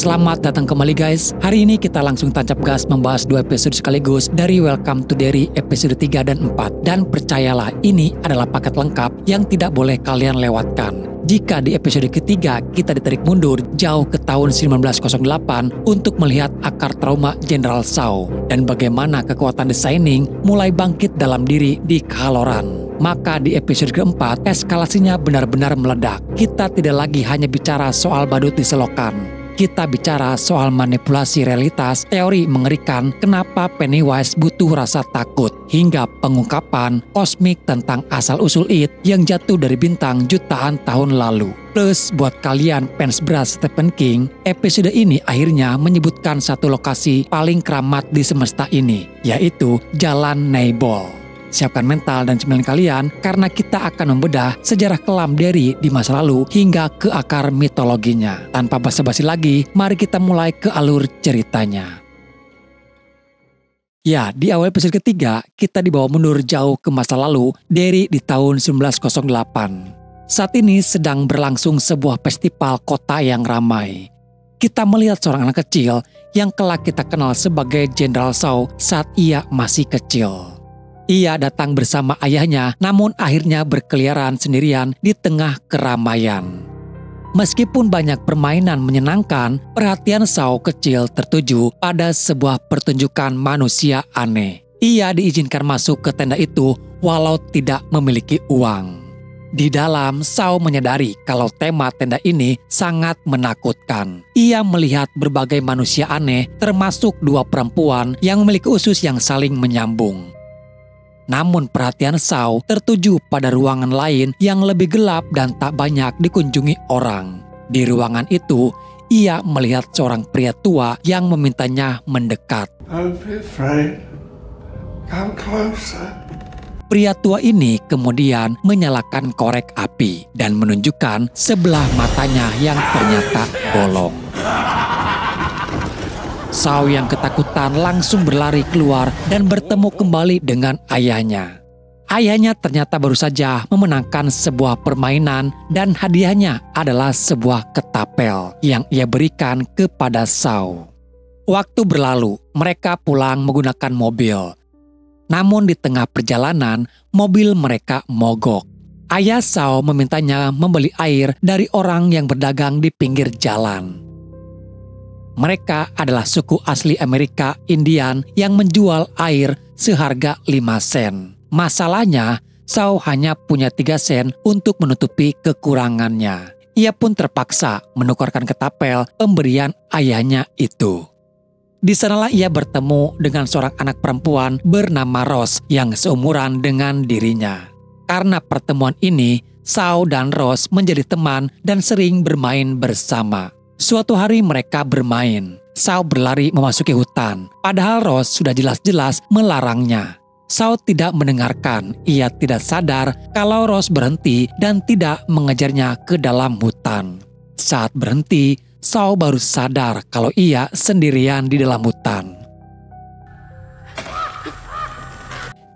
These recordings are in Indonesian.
Selamat datang kembali guys. Hari ini kita langsung tancap gas membahas 2 episode sekaligus dari Welcome to Derry episode 3 dan 4. Dan percayalah, ini adalah paket lengkap yang tidak boleh kalian lewatkan. Jika di episode ketiga kita ditarik mundur jauh ke tahun 1908 untuk melihat akar trauma Jenderal Shaw dan bagaimana kekuatan The Shining mulai bangkit dalam diri di Halloran. Maka di episode keempat eskalasinya benar-benar meledak. Kita tidak lagi hanya bicara soal badut di selokan. Kita bicara soal manipulasi realitas, teori mengerikan kenapa Pennywise butuh rasa takut, hingga pengungkapan kosmik tentang asal-usul It yang jatuh dari bintang jutaan tahun lalu. Plus buat kalian fans berat Stephen King, episode ini akhirnya menyebutkan satu lokasi paling keramat di semesta ini, yaitu Jalan Neighbor. Siapkan mental dan cemilan kalian karena kita akan membedah sejarah kelam Derry di masa lalu hingga ke akar mitologinya. Tanpa basa-basi lagi, mari kita mulai ke alur ceritanya. Ya, di awal episode ketiga, kita dibawa mundur jauh ke masa lalu, Derry di tahun 1908. Saat ini sedang berlangsung sebuah festival kota yang ramai. Kita melihat seorang anak kecil yang kelak kita kenal sebagai Jenderal Shaw saat ia masih kecil. Ia datang bersama ayahnya, namun akhirnya berkeliaran sendirian di tengah keramaian. Meskipun banyak permainan menyenangkan, perhatian Shaw kecil tertuju pada sebuah pertunjukan manusia aneh. Ia diizinkan masuk ke tenda itu walau tidak memiliki uang. Di dalam, Shaw menyadari kalau tema tenda ini sangat menakutkan. Ia melihat berbagai manusia aneh, termasuk 2 perempuan yang memiliki usus yang saling menyambung. Namun perhatian Shaw tertuju pada ruangan lain yang lebih gelap dan tak banyak dikunjungi orang. Di ruangan itu, ia melihat seorang pria tua yang memintanya mendekat. Don't be afraid. Come closer. Pria tua ini kemudian menyalakan korek api dan menunjukkan sebelah matanya yang ternyata bolong. Shaw yang ketakutan langsung berlari keluar dan bertemu kembali dengan ayahnya. Ayahnya ternyata baru saja memenangkan sebuah permainan dan hadiahnya adalah sebuah ketapel yang ia berikan kepada Shaw. Waktu berlalu, mereka pulang menggunakan mobil. Namun di tengah perjalanan, mobil mereka mogok. Ayah Shaw memintanya membeli air dari orang yang berdagang di pinggir jalan. Mereka adalah suku asli Amerika Indian yang menjual air seharga 5 sen. Masalahnya, Shaw hanya punya 3 sen untuk menutupi kekurangannya. Ia pun terpaksa menukarkan ketapel pemberian ayahnya itu. Di sanalah ia bertemu dengan seorang anak perempuan bernama Rose yang seumuran dengan dirinya. Karena pertemuan ini, Shaw dan Rose menjadi teman dan sering bermain bersama. Suatu hari mereka bermain. Shaw berlari memasuki hutan, padahal Rose sudah jelas-jelas melarangnya. Shaw tidak mendengarkan. Ia tidak sadar kalau Rose berhenti dan tidak mengejarnya ke dalam hutan. Saat berhenti, Shaw baru sadar kalau ia sendirian di dalam hutan.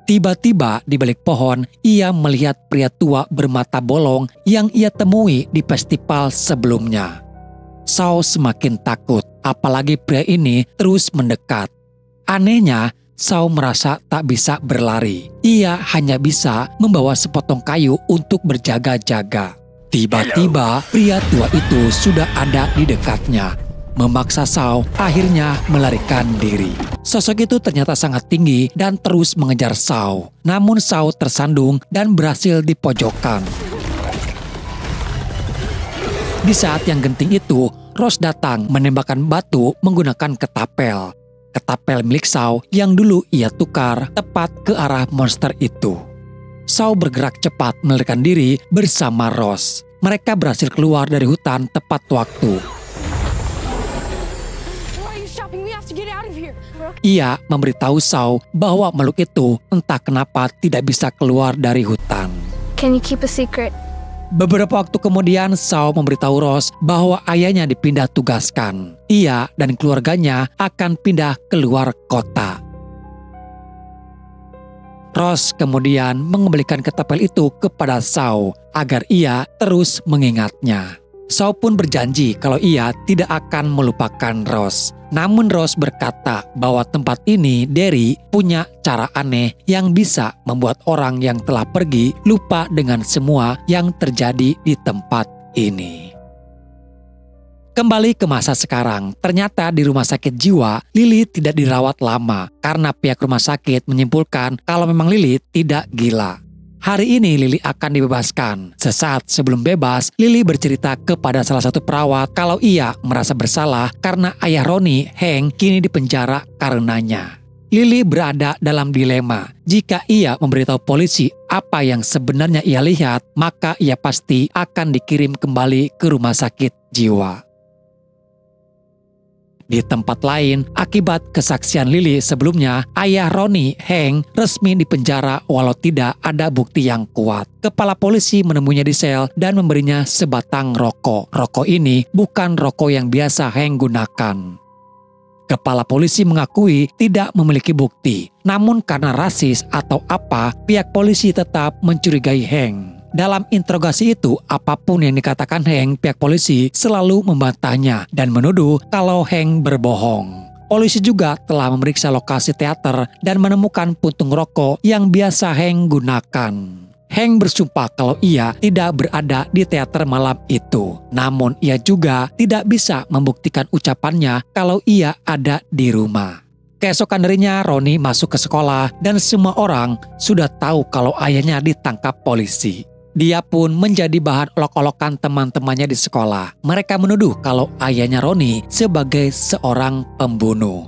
Tiba-tiba di balik pohon, ia melihat pria tua bermata bolong yang ia temui di festival sebelumnya. Shaw semakin takut, apalagi pria ini terus mendekat. Anehnya, Shaw merasa tak bisa berlari. Ia hanya bisa membawa sepotong kayu untuk berjaga-jaga. Tiba-tiba, pria tua itu sudah ada di dekatnya. Memaksa Shaw akhirnya melarikan diri. Sosok itu ternyata sangat tinggi dan terus mengejar Shaw. Namun Shaw tersandung dan berhasil dipojokkan. Di saat yang genting itu, Rose datang menembakkan batu menggunakan ketapel. Ketapel milik Shaw yang dulu ia tukar tepat ke arah monster itu. Shaw bergerak cepat melarikan diri bersama Rose. Mereka berhasil keluar dari hutan tepat waktu. Ia memberitahu Shaw bahwa makhluk itu entah kenapa tidak bisa keluar dari hutan. Can you keep a secret? Beberapa waktu kemudian, Shaw memberitahu Rose bahwa ayahnya dipindah tugaskan. Ia dan keluarganya akan pindah keluar kota. Rose kemudian mengembalikan ketapel itu kepada Shaw agar ia terus mengingatnya. Shaw pun berjanji kalau ia tidak akan melupakan Rose. Namun Rose berkata bahwa tempat ini, Derry, punya cara aneh yang bisa membuat orang yang telah pergi lupa dengan semua yang terjadi di tempat ini. Kembali ke masa sekarang, ternyata di rumah sakit jiwa, Lily tidak dirawat lama karena pihak rumah sakit menyimpulkan kalau memang Lily tidak gila. Hari ini Lily akan dibebaskan. Sesaat sebelum bebas, Lily bercerita kepada salah satu perawat kalau ia merasa bersalah karena ayah Ronnie, Hank, kini dipenjara karenanya. Lily berada dalam dilema. Jika ia memberitahu polisi apa yang sebenarnya ia lihat, maka ia pasti akan dikirim kembali ke rumah sakit jiwa. Di tempat lain, akibat kesaksian Lily sebelumnya, ayah Ronnie, Hank, resmi dipenjara walau tidak ada bukti yang kuat. Kepala polisi menemuinya di sel dan memberinya sebatang rokok. Rokok ini bukan rokok yang biasa Hank gunakan. Kepala polisi mengakui tidak memiliki bukti, namun karena rasis atau apa, pihak polisi tetap mencurigai Hank. Dalam interogasi itu, apapun yang dikatakan Hank, pihak polisi selalu membantahnya dan menuduh kalau Hank berbohong. Polisi juga telah memeriksa lokasi teater dan menemukan puntung rokok yang biasa Hank gunakan. Hank bersumpah kalau ia tidak berada di teater malam itu. Namun ia juga tidak bisa membuktikan ucapannya kalau ia ada di rumah. Keesokan harinya Ronnie masuk ke sekolah dan semua orang sudah tahu kalau ayahnya ditangkap polisi. Dia pun menjadi bahan olok-olokan teman-temannya di sekolah. Mereka menuduh kalau ayahnya Ronnie sebagai seorang pembunuh.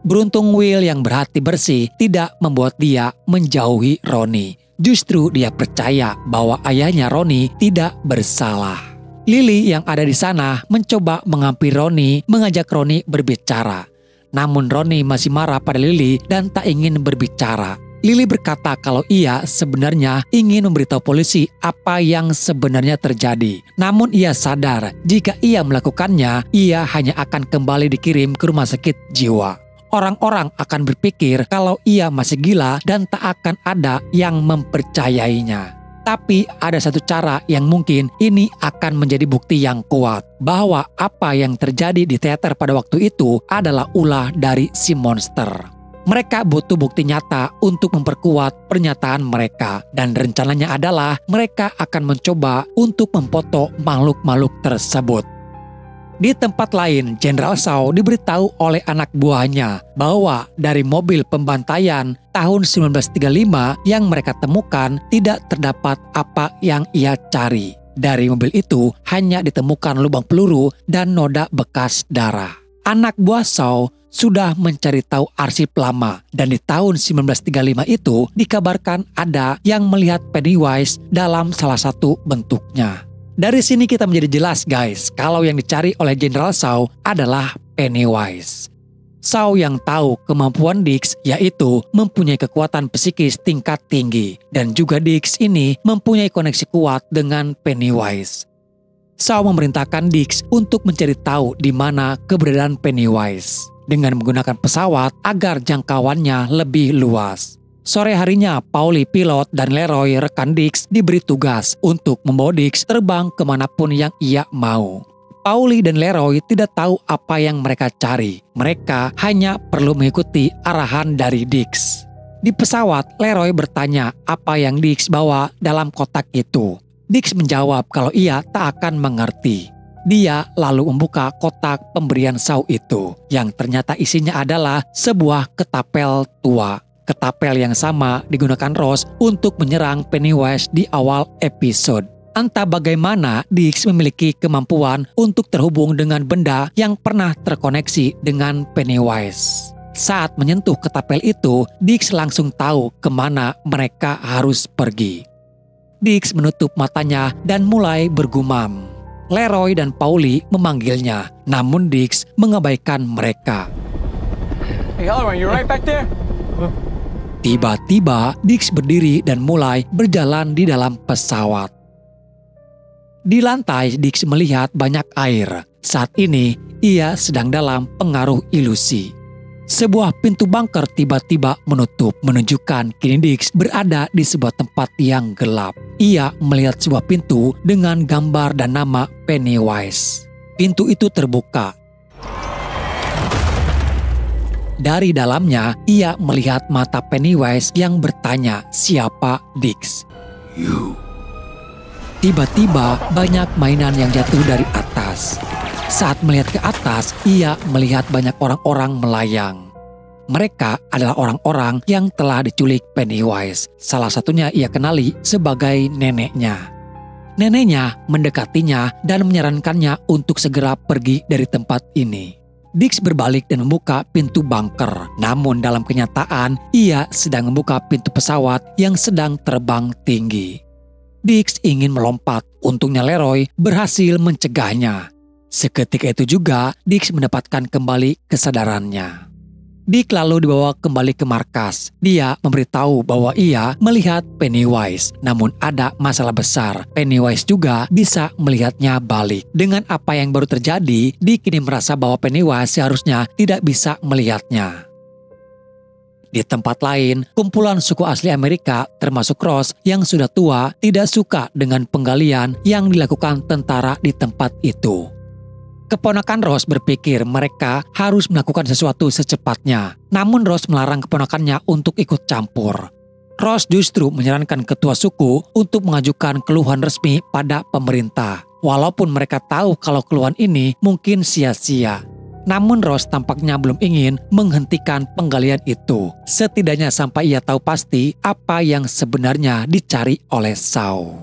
Beruntung Will yang berhati bersih tidak membuat dia menjauhi Ronnie. Justru dia percaya bahwa ayahnya Ronnie tidak bersalah. Lily yang ada di sana mencoba menghampiri Ronnie, mengajak Ronnie berbicara. Namun Ronnie masih marah pada Lily dan tak ingin berbicara. Lily berkata kalau ia sebenarnya ingin memberitahu polisi apa yang sebenarnya terjadi. Namun ia sadar jika ia melakukannya, ia hanya akan kembali dikirim ke rumah sakit jiwa. Orang-orang akan berpikir kalau ia masih gila dan tak akan ada yang mempercayainya. Tapi ada satu cara yang mungkin ini akan menjadi bukti yang kuat bahwa apa yang terjadi di teater pada waktu itu adalah ulah dari si monster. Mereka butuh bukti nyata untuk memperkuat pernyataan mereka dan rencananya adalah mereka akan mencoba untuk memfoto makhluk-makhluk tersebut. Di tempat lain, Jenderal Shaw diberitahu oleh anak buahnya bahwa dari mobil pembantaian tahun 1935 yang mereka temukan tidak terdapat apa yang ia cari. Dari mobil itu hanya ditemukan lubang peluru dan noda bekas darah. Anak buah Shaw sudah mencari tahu arsip lama dan di tahun 1935 itu dikabarkan ada yang melihat Pennywise dalam salah satu bentuknya. Dari sini kita menjadi jelas guys, kalau yang dicari oleh Jenderal Shaw adalah Pennywise. Shaw yang tahu kemampuan Dix yaitu mempunyai kekuatan psikis tingkat tinggi dan juga Dix ini mempunyai koneksi kuat dengan Pennywise. Shaw memerintahkan Dix untuk mencari tahu di mana keberadaan Pennywise dengan menggunakan pesawat agar jangkauannya lebih luas. Sore harinya, Paulie pilot dan Leroy rekan Dix diberi tugas untuk membawa Dix terbang kemanapun yang ia mau. Paulie dan Leroy tidak tahu apa yang mereka cari. Mereka hanya perlu mengikuti arahan dari Dix. Di pesawat, Leroy bertanya apa yang Dix bawa dalam kotak itu. Dix menjawab kalau ia tak akan mengerti. Dia lalu membuka kotak pemberian Shaw itu, yang ternyata isinya adalah sebuah ketapel tua. Ketapel yang sama digunakan Rose untuk menyerang Pennywise di awal episode. Entah bagaimana Dix memiliki kemampuan untuk terhubung dengan benda yang pernah terkoneksi dengan Pennywise. Saat menyentuh ketapel itu, Dix langsung tahu kemana mereka harus pergi. Dix menutup matanya dan mulai bergumam. Leroy dan Paulie memanggilnya, namun Dix mengabaikan mereka. Hey, Halloran, you right back there? Tiba-tiba Dix berdiri dan mulai berjalan di dalam pesawat. Di lantai, Dix melihat banyak air. Saat ini, ia sedang dalam pengaruh ilusi. Sebuah pintu bunker tiba-tiba menutup, menunjukkan kini Dix berada di sebuah tempat yang gelap. ia melihat sebuah pintu dengan gambar dan nama Pennywise. Pintu itu terbuka. Dari dalamnya, ia melihat mata Pennywise yang bertanya, "Siapa Dix?" "You." Tiba-tiba banyak mainan yang jatuh dari atas. Saat melihat ke atas, ia melihat banyak orang-orang melayang. Mereka adalah orang-orang yang telah diculik Pennywise. Salah satunya ia kenali sebagai neneknya. Neneknya mendekatinya dan menyarankannya untuk segera pergi dari tempat ini. Dix berbalik dan membuka pintu bunker. Namun dalam kenyataan, ia sedang membuka pintu pesawat yang sedang terbang tinggi. Dix ingin melompat, untungnya Leroy berhasil mencegahnya. Seketika itu juga, Dix mendapatkan kembali kesadarannya. Dick lalu dibawa kembali ke markas. Dia memberitahu bahwa ia melihat Pennywise. Namun ada masalah besar. Pennywise juga bisa melihatnya balik. Dengan apa yang baru terjadi, Dick kini merasa bahwa Pennywise seharusnya tidak bisa melihatnya. Di tempat lain, kumpulan suku asli Amerika termasuk Ross yang sudah tua tidak suka dengan penggalian yang dilakukan tentara di tempat itu. Keponakan Ross berpikir mereka harus melakukan sesuatu secepatnya. Namun Ross melarang keponakannya untuk ikut campur. Ross justru menyarankan ketua suku untuk mengajukan keluhan resmi pada pemerintah. Walaupun mereka tahu kalau keluhan ini mungkin sia-sia. Namun Ross tampaknya belum ingin menghentikan penggalian itu. Setidaknya sampai ia tahu pasti apa yang sebenarnya dicari oleh Shaw.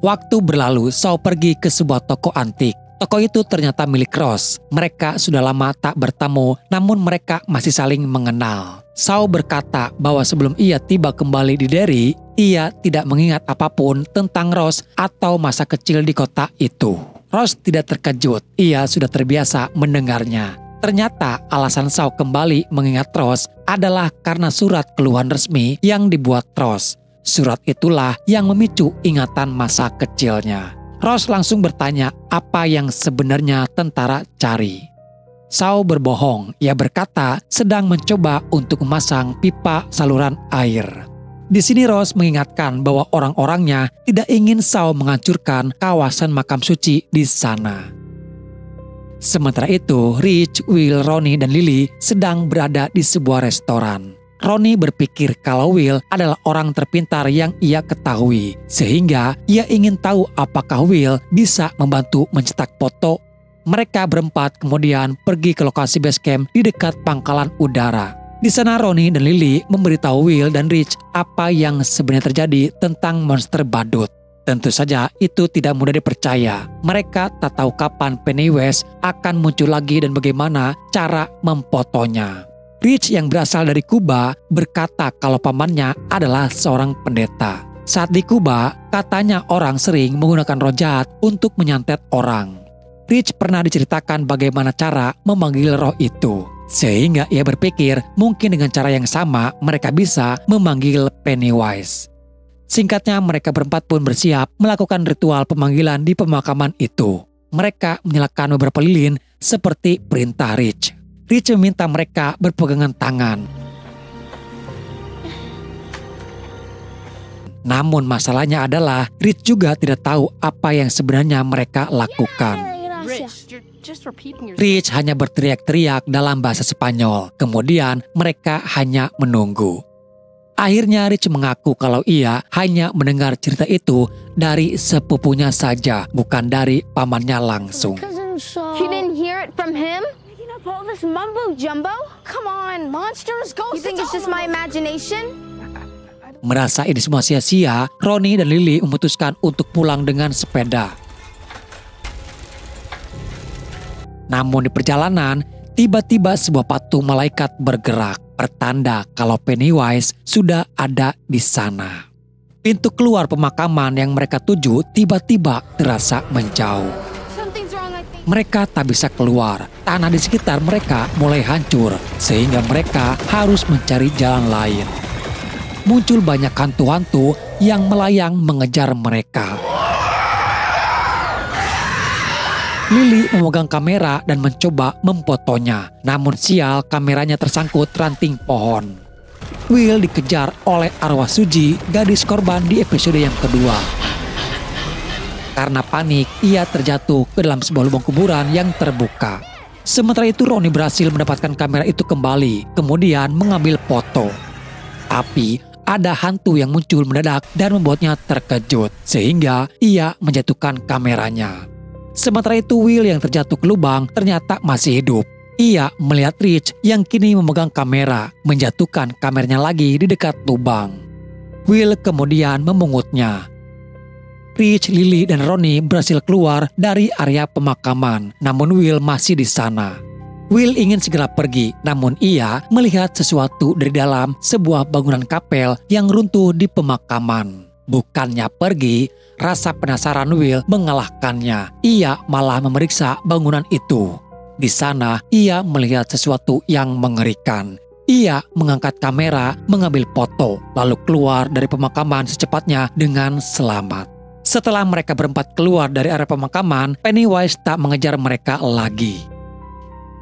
Waktu berlalu, Shaw pergi ke sebuah toko antik. Toko itu ternyata milik Ross. Mereka sudah lama tak bertemu, namun mereka masih saling mengenal. Shaw berkata bahwa sebelum ia tiba kembali di Derry, ia tidak mengingat apapun tentang Ross atau masa kecil di kota itu. Ross tidak terkejut, ia sudah terbiasa mendengarnya. Ternyata alasan Shaw kembali mengingat Ross adalah karena surat keluhan resmi yang dibuat Ross. Surat itulah yang memicu ingatan masa kecilnya. Ross langsung bertanya apa yang sebenarnya tentara cari. Shaw berbohong, ia berkata sedang mencoba untuk memasang pipa saluran air. Di sini Ross mengingatkan bahwa orang-orangnya tidak ingin Shaw menghancurkan kawasan makam suci di sana. Sementara itu, Rich, Will, Ronnie, dan Lily sedang berada di sebuah restoran. Ronnie berpikir kalau Will adalah orang terpintar yang ia ketahui, sehingga ia ingin tahu apakah Will bisa membantu mencetak foto. Mereka berempat kemudian pergi ke lokasi base camp di dekat pangkalan udara. Di sana Ronnie dan Lily memberitahu Will dan Rich apa yang sebenarnya terjadi tentang monster badut. Tentu saja itu tidak mudah dipercaya. Mereka tak tahu kapan Pennywise akan muncul lagi dan bagaimana cara memfotonya. Rich yang berasal dari Kuba berkata kalau pamannya adalah seorang pendeta. Saat di Kuba, katanya orang sering menggunakan roh jahat untuk menyantet orang. Rich pernah diceritakan bagaimana cara memanggil roh itu. Sehingga ia berpikir mungkin dengan cara yang sama mereka bisa memanggil Pennywise. Singkatnya mereka berempat pun bersiap melakukan ritual pemanggilan di pemakaman itu. Mereka menyalakan beberapa lilin seperti perintah Rich. Rich meminta mereka berpegangan tangan. Namun masalahnya adalah Rich juga tidak tahu apa yang sebenarnya mereka lakukan. Rich hanya berteriak-teriak dalam bahasa Spanyol. Kemudian mereka hanya menunggu. Akhirnya Rich mengaku kalau ia hanya mendengar cerita itu dari sepupunya saja, bukan dari pamannya langsung. You didn't hear it from him? All this mumbo jumbo? Come on, monsters, ghosts. You think it's just my imagination? Merasa ini semua sia-sia, Ronnie dan Lily memutuskan untuk pulang dengan sepeda. Namun di perjalanan, tiba-tiba sebuah patung malaikat bergerak, pertanda kalau Pennywise sudah ada di sana. Pintu keluar pemakaman yang mereka tuju tiba-tiba terasa menjauh. Mereka tak bisa keluar, tanah di sekitar mereka mulai hancur, sehingga mereka harus mencari jalan lain. Muncul banyak hantu-hantu yang melayang mengejar mereka. Lily memegang kamera dan mencoba memfotonya, namun sial kameranya tersangkut ranting pohon. Will dikejar oleh arwah Suji, gadis korban di episode yang kedua. Karena panik, ia terjatuh ke dalam sebuah lubang kuburan yang terbuka. Sementara itu Ronnie berhasil mendapatkan kamera itu kembali, kemudian mengambil foto. Tapi ada hantu yang muncul mendadak dan membuatnya terkejut, sehingga ia menjatuhkan kameranya. Sementara itu Will yang terjatuh ke lubang ternyata masih hidup. Ia melihat Rich yang kini memegang kamera, menjatuhkan kameranya lagi di dekat lubang. Will kemudian memungutnya. Rich, Lily, dan Ronnie berhasil keluar dari area pemakaman, namun Will masih di sana. Will ingin segera pergi, namun ia melihat sesuatu dari dalam sebuah bangunan kapel yang runtuh di pemakaman. Bukannya pergi, rasa penasaran Will mengalahkannya. Ia malah memeriksa bangunan itu. Di sana, ia melihat sesuatu yang mengerikan. Ia mengangkat kamera, mengambil foto, lalu keluar dari pemakaman secepatnya dengan selamat. Setelah mereka berempat keluar dari area pemakaman, Pennywise tak mengejar mereka lagi.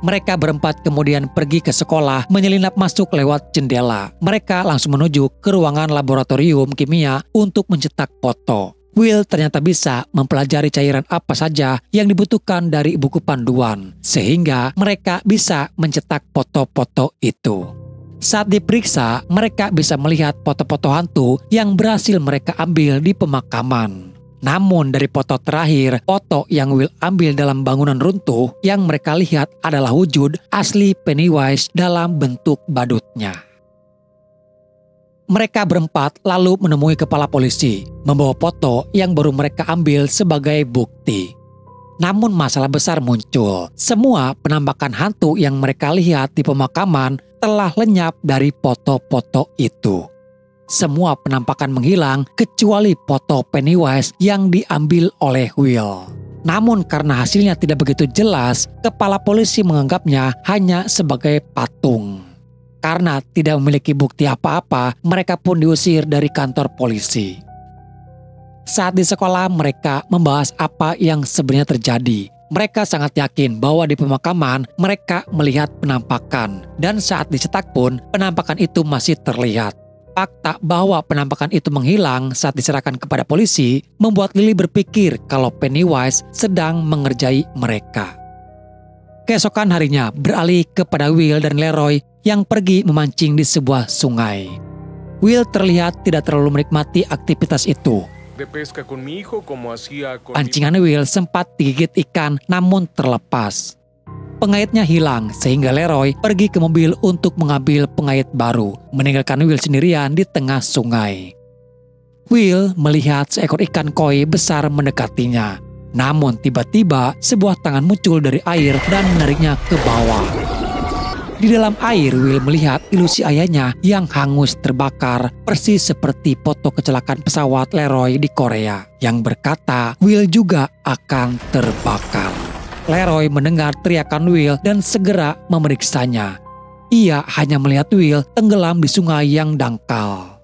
Mereka berempat kemudian pergi ke sekolah, menyelinap masuk lewat jendela. Mereka langsung menuju ke ruangan laboratorium kimia untuk mencetak foto. Will ternyata bisa mempelajari cairan apa saja yang dibutuhkan dari buku panduan, sehingga mereka bisa mencetak foto-foto itu. Saat diperiksa, mereka bisa melihat foto-foto hantu yang berhasil mereka ambil di pemakaman. Namun dari foto terakhir, foto yang Will ambil dalam bangunan runtuh, yang mereka lihat adalah wujud asli Pennywise dalam bentuk badutnya. Mereka berempat lalu menemui kepala polisi, membawa foto yang baru mereka ambil sebagai bukti. Namun masalah besar muncul. Semua penampakan hantu yang mereka lihat di pemakaman telah lenyap dari foto-foto itu. Semua penampakan menghilang kecuali foto Pennywise yang diambil oleh Will. Namun karena hasilnya tidak begitu jelas, kepala polisi menganggapnya hanya sebagai patung. Karena tidak memiliki bukti apa-apa, mereka pun diusir dari kantor polisi. Saat di sekolah, mereka membahas apa yang sebenarnya terjadi. Mereka sangat yakin bahwa di pemakaman mereka melihat penampakan, dan saat dicetak pun penampakan itu masih terlihat. Fakta bahwa penampakan itu menghilang saat diserahkan kepada polisi membuat Lily berpikir kalau Pennywise sedang mengerjai mereka. Keesokan harinya beralih kepada Will dan Leroy yang pergi memancing di sebuah sungai. Will terlihat tidak terlalu menikmati aktivitas itu. Pancingan Will sempat digigit ikan namun terlepas. Pengaitnya hilang sehingga Leroy pergi ke mobil untuk mengambil pengait baru, meninggalkan Will sendirian di tengah sungai. Will melihat seekor ikan koi besar mendekatinya. Namun tiba-tiba sebuah tangan muncul dari air dan menariknya ke bawah. Di dalam air, Will melihat ilusi ayahnya yang hangus terbakar, persis seperti foto kecelakaan pesawat Leroy di Korea yang berkata Will juga akan terbakar. Leroy mendengar teriakan Will dan segera memeriksanya. Ia hanya melihat Will tenggelam di sungai yang dangkal.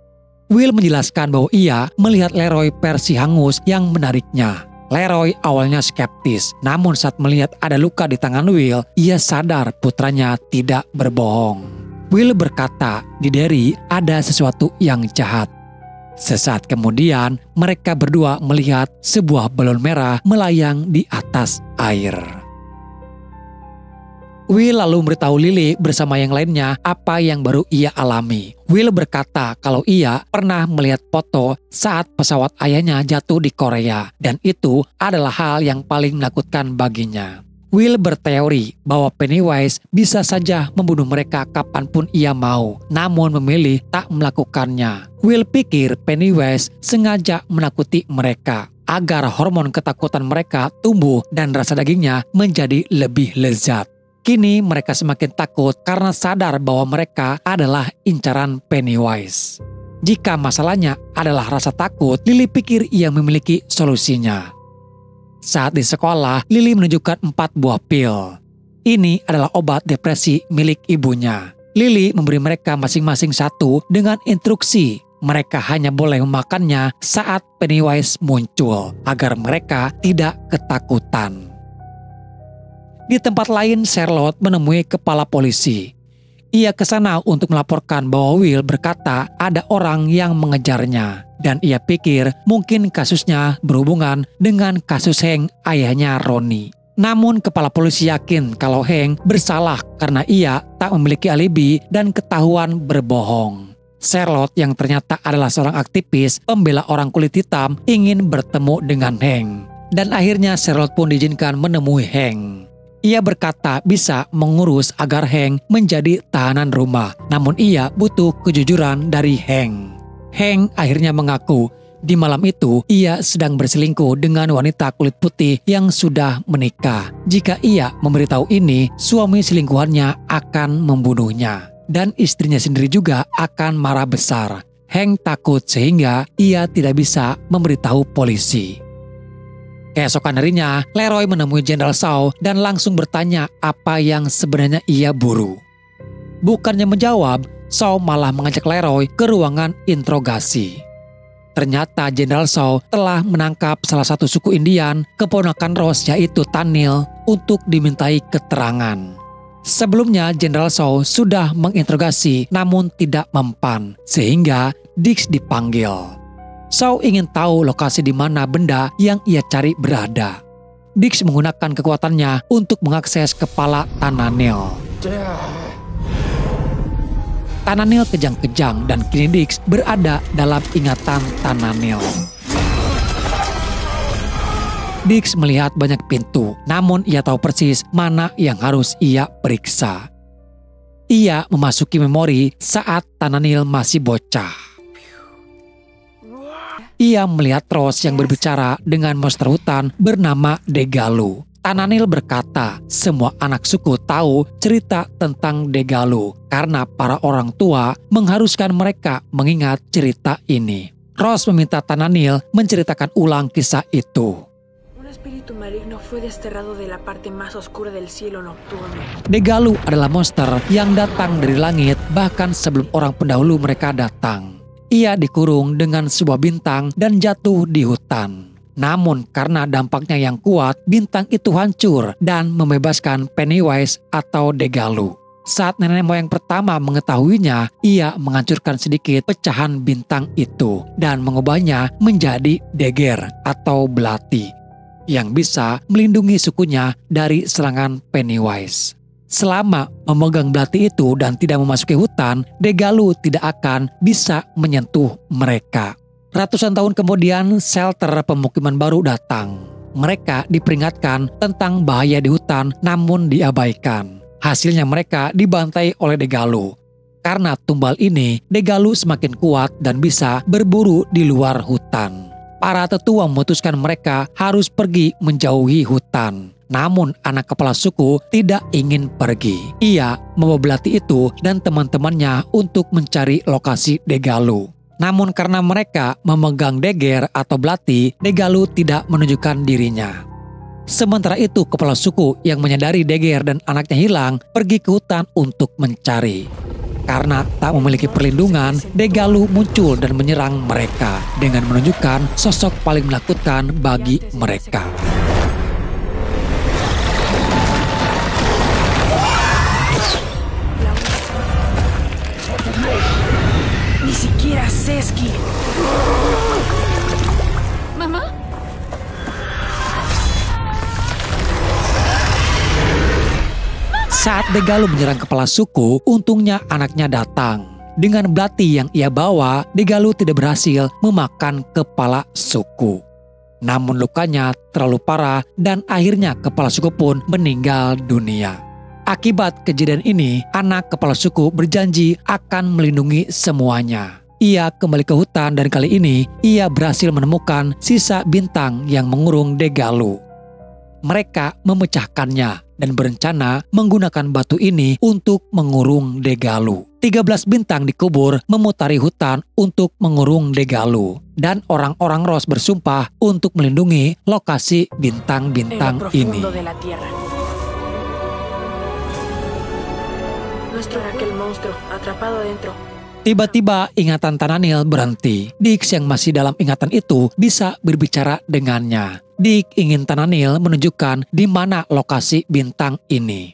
Will menjelaskan bahwa ia melihat Leroy versi hangus yang menariknya. Leroy awalnya skeptis, namun saat melihat ada luka di tangan Will, ia sadar putranya tidak berbohong. Will berkata, di Derry ada sesuatu yang jahat. Sesaat kemudian, mereka berdua melihat sebuah balon merah melayang di atas air. Will lalu memberitahu Lily bersama yang lainnya apa yang baru ia alami. Will berkata kalau ia pernah melihat foto saat pesawat ayahnya jatuh di Korea, dan itu adalah hal yang paling menakutkan baginya. Will berteori bahwa Pennywise bisa saja membunuh mereka kapanpun ia mau, namun memilih tak melakukannya. Will pikir Pennywise sengaja menakuti mereka agar hormon ketakutan mereka tumbuh dan rasa dagingnya menjadi lebih lezat. Kini mereka semakin takut karena sadar bahwa mereka adalah incaran Pennywise. Jika masalahnya adalah rasa takut, Lily pikir ia memiliki solusinya. Saat di sekolah, Lily menunjukkan 4 buah pil. Ini adalah obat depresi milik ibunya. Lily memberi mereka masing-masing 1 dengan instruksi. Mereka hanya boleh memakannya saat Pennywise muncul, agar mereka tidak ketakutan. Di tempat lain, Charlotte menemui kepala polisi. Ia ke sana untuk melaporkan bahwa Will berkata ada orang yang mengejarnya. dan ia pikir mungkin kasusnya berhubungan dengan kasus Hank, ayahnya Ronnie. Namun kepala polisi yakin kalau Hank bersalah karena ia tak memiliki alibi dan ketahuan berbohong. Charlotte yang ternyata adalah seorang aktivis pembela orang kulit hitam ingin bertemu dengan Hank. Dan akhirnya Charlotte pun diizinkan menemui Hank. Ia berkata bisa mengurus agar Hank menjadi tahanan rumah, namun ia butuh kejujuran dari Hank. Hank akhirnya mengaku di malam itu ia sedang berselingkuh dengan wanita kulit putih yang sudah menikah. Jika ia memberitahu ini, suami selingkuhannya akan membunuhnya. Dan istrinya sendiri juga akan marah besar. Hank takut sehingga ia tidak bisa memberitahu polisi. Keesokan harinya, Leroy menemui Jenderal Shaw dan langsung bertanya apa yang sebenarnya ia buru. Bukannya menjawab, Shaw malah mengajak Leroy ke ruangan interogasi. Ternyata Jenderal Shaw telah menangkap salah satu suku Indian, keponakan Ross yaitu Tanil, untuk dimintai keterangan. Sebelumnya Jenderal Shaw sudah menginterogasi namun tidak mempan, sehingga Dix dipanggil. Shaw ingin tahu lokasi di mana benda yang ia cari berada. Dix menggunakan kekuatannya untuk mengakses kepala Tananil. Tananil kejang-kejang dan kini Dix berada dalam ingatan Tananil. Dix melihat banyak pintu, namun ia tahu persis mana yang harus ia periksa. Ia memasuki memori saat Tananil masih bocah. Ia melihat Ross yang berbicara dengan monster hutan bernama Degalu. Tananil berkata, semua anak suku tahu cerita tentang Degalu karena para orang tua mengharuskan mereka mengingat cerita ini. Ross meminta Tananil menceritakan ulang kisah itu. Degalu adalah monster yang datang dari langit bahkan sebelum orang pendahulu mereka datang. Ia dikurung dengan sebuah bintang dan jatuh di hutan. Namun karena dampaknya yang kuat, bintang itu hancur dan membebaskan Pennywise atau Degalu. Saat nenek moyang pertama mengetahuinya, ia menghancurkan sedikit pecahan bintang itu dan mengubahnya menjadi Deger atau belati yang bisa melindungi sukunya dari serangan Pennywise. Selama memegang belati itu dan tidak memasuki hutan, Degalu tidak akan bisa menyentuh mereka. Ratusan tahun kemudian, shelter pemukiman baru datang. Mereka diperingatkan tentang bahaya di hutan namun diabaikan. Hasilnya mereka dibantai oleh Degalu. Karena tumbal ini, Degalu semakin kuat dan bisa berburu di luar hutan. Para tetua memutuskan mereka harus pergi menjauhi hutan. Namun anak kepala suku tidak ingin pergi. Ia membawa belati itu dan teman-temannya untuk mencari lokasi Degalu. Namun karena mereka memegang deger atau belati, Degalu tidak menunjukkan dirinya. Sementara itu kepala suku yang menyadari Deger dan anaknya hilang pergi ke hutan untuk mencari. Karena tak memiliki perlindungan, Degalu muncul dan menyerang mereka dengan menunjukkan sosok paling menakutkan bagi mereka. Ni siquiera Seski. Mama? Saat Degalu menyerang kepala suku, untungnya anaknya datang. Dengan belati yang ia bawa, Degalu tidak berhasil memakan kepala suku. Namun lukanya terlalu parah dan akhirnya kepala suku pun meninggal dunia. Akibat kejadian ini, anak kepala suku berjanji akan melindungi semuanya. Ia kembali ke hutan dan kali ini ia berhasil menemukan sisa bintang yang mengurung Degalu. Mereka memecahkannya dan berencana menggunakan batu ini untuk mengurung Degalu. 13 bintang dikubur memutari hutan untuk mengurung Degalu. Dan orang-orang Ross bersumpah untuk melindungi lokasi bintang-bintang ini. Tiba-tiba ingatan Tananil berhenti. Dix yang masih dalam ingatan itu bisa berbicara dengannya. Dix ingin Tananil menunjukkan di mana lokasi bintang ini.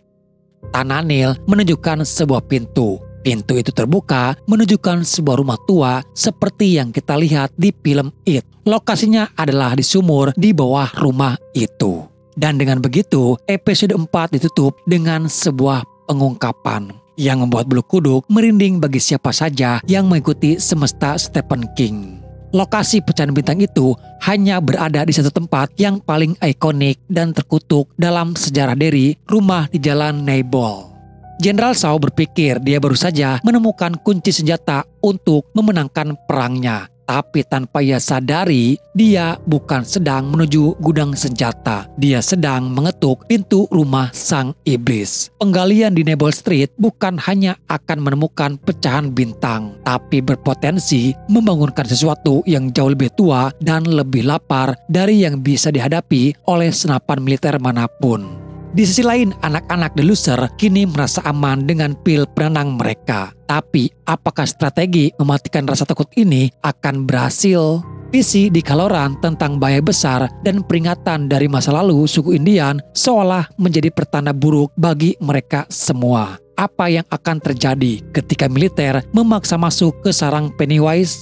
Tananil menunjukkan sebuah pintu. Pintu itu terbuka menunjukkan sebuah rumah tua seperti yang kita lihat di film It. Lokasinya adalah di sumur di bawah rumah itu. Dan dengan begitu, episode 4 ditutup dengan sebuah pengungkapan yang membuat bulu kuduk merinding bagi siapa saja yang mengikuti semesta Stephen King. Lokasi pecahan bintang itu hanya berada di satu tempat yang paling ikonik dan terkutuk dalam sejarah Derry, rumah di Jalan Neighbor. Jenderal Shaw berpikir dia baru saja menemukan kunci senjata untuk memenangkan perangnya. Tapi tanpa ia sadari, dia bukan sedang menuju gudang senjata. Dia sedang mengetuk pintu rumah sang iblis. Penggalian di Neighbor Street bukan hanya akan menemukan pecahan bintang, tapi berpotensi membangunkan sesuatu yang jauh lebih tua dan lebih lapar dari yang bisa dihadapi oleh senapan militer manapun. Di sisi lain, anak-anak The Loser kini merasa aman dengan pil penenang mereka. Tapi, apakah strategi mematikan rasa takut ini akan berhasil? Visi di Kaloran tentang bahaya besar dan peringatan dari masa lalu suku Indian seolah menjadi pertanda buruk bagi mereka semua. Apa yang akan terjadi ketika militer memaksa masuk ke sarang Pennywise?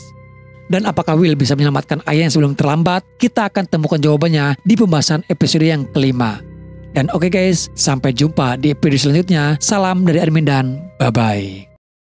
Dan apakah Will bisa menyelamatkan ayahnya sebelum terlambat? Kita akan temukan jawabannya di pembahasan episode yang kelima. Dan oke guys, sampai jumpa di episode selanjutnya. Salam dari admin dan bye-bye.